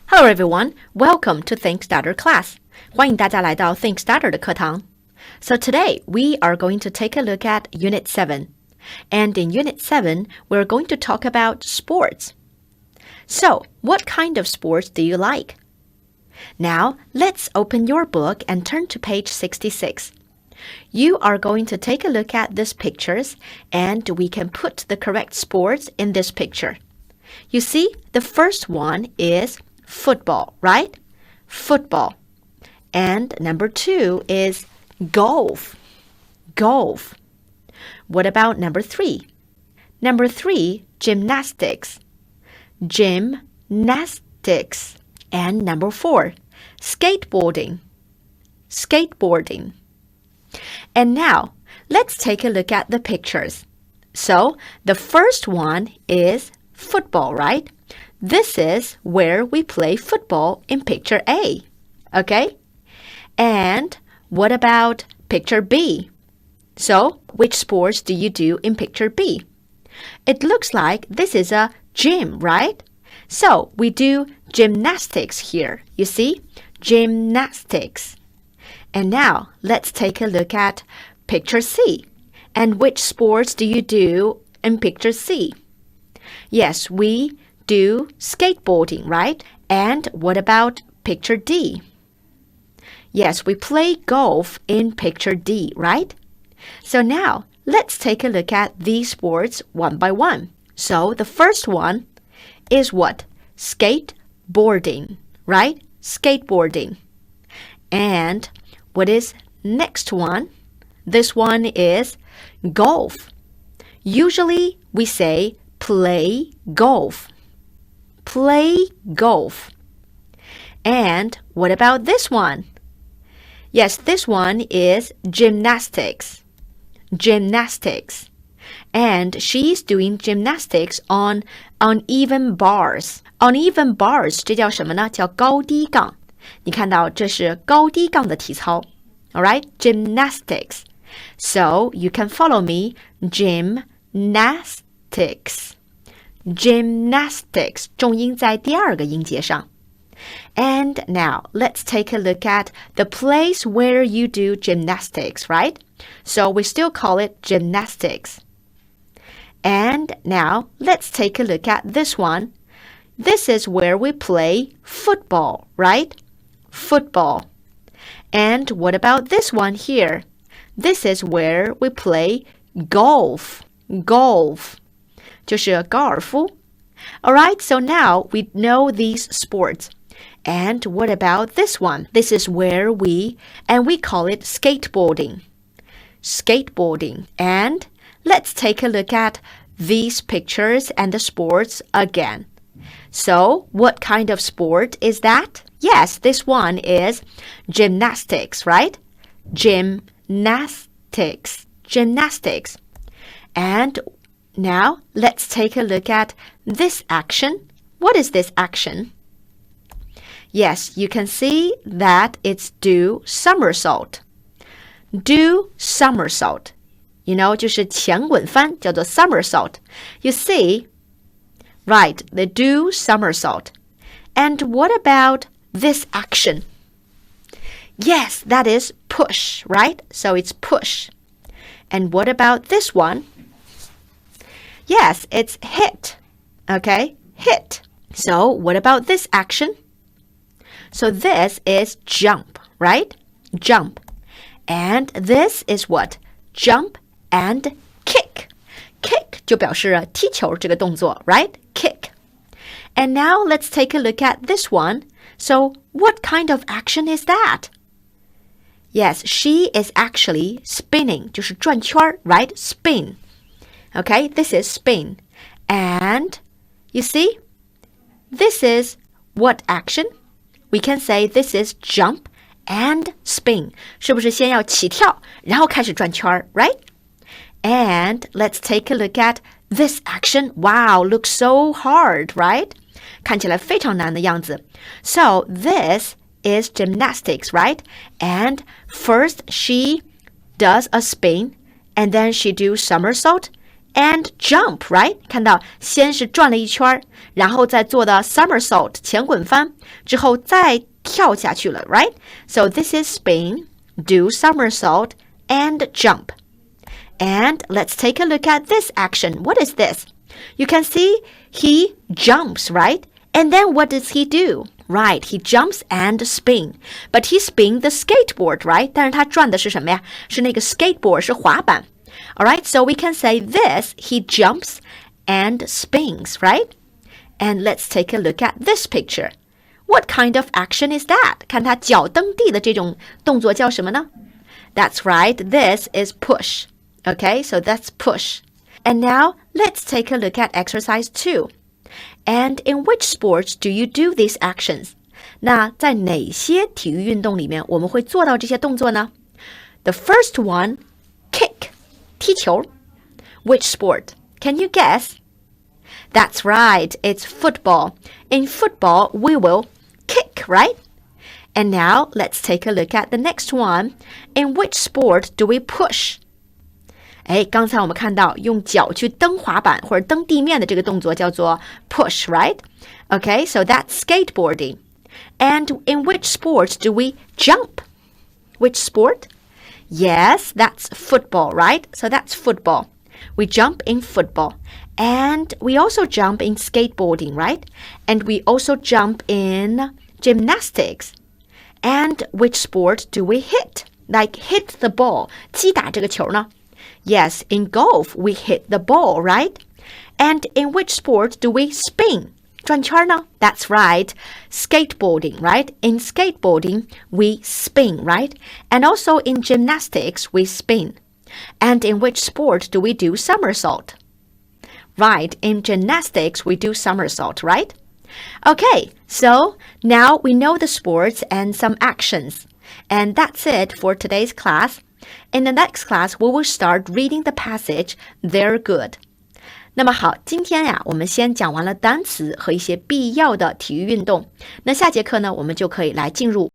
Hello everyone, welcome to Think Starter class. 欢迎大家来到 Think Starter 的课堂。So today we are going to take a look at Unit 7. And in Unit 7, we're going to talk about sports. So, what kind of sports do you like? Now, let's open your book and turn to page 66. You are going to take a look at these pictures, and we can put the correct sports in this picture. You see, the first one is football, right? Football. And number 2 is golf. Golf. What about number 3? Number 3, gymnastics. Gymnastics. And number 4, skateboarding. Skateboarding. And now, let's take a look at the pictures. So, the first one is football, right? This is where we play football in picture A. Okay? And what about picture B? So, which sports do you do in picture B? It looks like this is a gym, right? So, we do gymnastics here. You see? Gymnastics. And now, let's take a look at picture C. And which sports do you do in picture C? Yes, we do skateboarding, right? And what about picture D? Yes, we play golf in picture D, right? So now, let's take a look at these sports one by one. So the first one is what? Skateboarding, right? Skateboarding. And what is next one? This one is golf. Usually we say play golf. Play golf. And what about this one? Yes, this one is gymnastics. Gymnastics. And she's doing gymnastics on uneven bars. Uneven bars 这叫什么呢？叫高低杠。你看到这是高低杠的体操。Alright, gymnastics. So you can follow me. Gymnastics. Gymnastics. 重音在第二个音节上。And now, let's take a look at the place where you do gymnastics, right? So we still call it gymnastics. And now, let's take a look at this one. This is where we play football, right? Football. And what about this one here? This is where we play golf. Golf. 就是高尔夫. Alright, so now we know these sports. And what about this one? This is where we call it skateboarding. Skateboarding. And let's take a look at these pictures and the sports again. So, what kind of sport is that? Yes, this one is gymnastics, right? Gymnastics. Gymnastics. And now, let's take a look at this action. What is this action? Yes, you can see that it's do somersault. Do somersault. You know, 就是前滚翻，叫做 somersault. You see, right, they do somersault. And what about this action? Yes, that is push, right? So it's push. And what about this one? Yes, it's hit. Okay, hit. So what about this action? So this is jump, right? Jump. And this is what? Jump and kick. Kick 就表示踢球这个动作, right? Kick. And now let's take a look at this one. So what kind of action is that? Yes, she is actually spinning, 就是转圈, right? Spin. Okay, this is spin. And you see, this is what action? We can say this is jump and spin. 是不是先要起跳，然后开始转圈， right? And let's take a look at this action. Wow, looks so hard, right? 看起来非常难的样子。So this is gymnastics, right? And first she does a spin, and then she do somersault, and jump, right? 看到先是转了一圈，然后再做的 somersault 前滚翻，之后再跳下去了 right? So this is spin, do somersault, and jump. And let's take a look at this action. What is this? You can see he jumps, right? And then what does he do? Right, he jumps and spin. But he spin the skateboard, right? 但是他转的是什么呀？是那个 skateboard, 是滑板。Alright, so we can say this, he jumps and spins, right? And let's take a look at this picture. What kind of action is that? 看他脚蹬地的这种动作叫什么呢？ That's right, this is push. Okay, so that's push. And now, let's take a look at exercise 2. And in which sports do you do these actions? 那在哪些体育运动里面我们会做到这些动作呢？ The first one, kick, 踢球。Which sport? Can you guess? That's right, it's football. In football, we will kick, right? And now, let's take a look at the next one. In which sport do we push? 刚才我们看到用脚去蹬滑板或者蹬地面的这个动作叫做 push, right? Okay, so that's skateboarding. And in which sport do we jump? Which sport? Yes, that's football, right? So that's football. We jump in football. And we also jump in skateboarding, right? And we also jump in gymnastics. And which sport do we hit? Like hit the ball. 击打这个球呢？Yes, in golf, we hit the ball, right? And in which sport do we spin? 转圈呢？ That's right, skateboarding, right? In skateboarding, we spin, right? And also in gymnastics, we spin. And in which sport do we do somersault? Right, in gymnastics, we do somersault, right? Okay, so now we know the sports and some actions. And that's it for today's class.In the next class, we will start reading the passage, They're good. 那么好，今天呀，我们先讲完了单词和一些必要的体育运动。那下节课呢，我们就可以来进入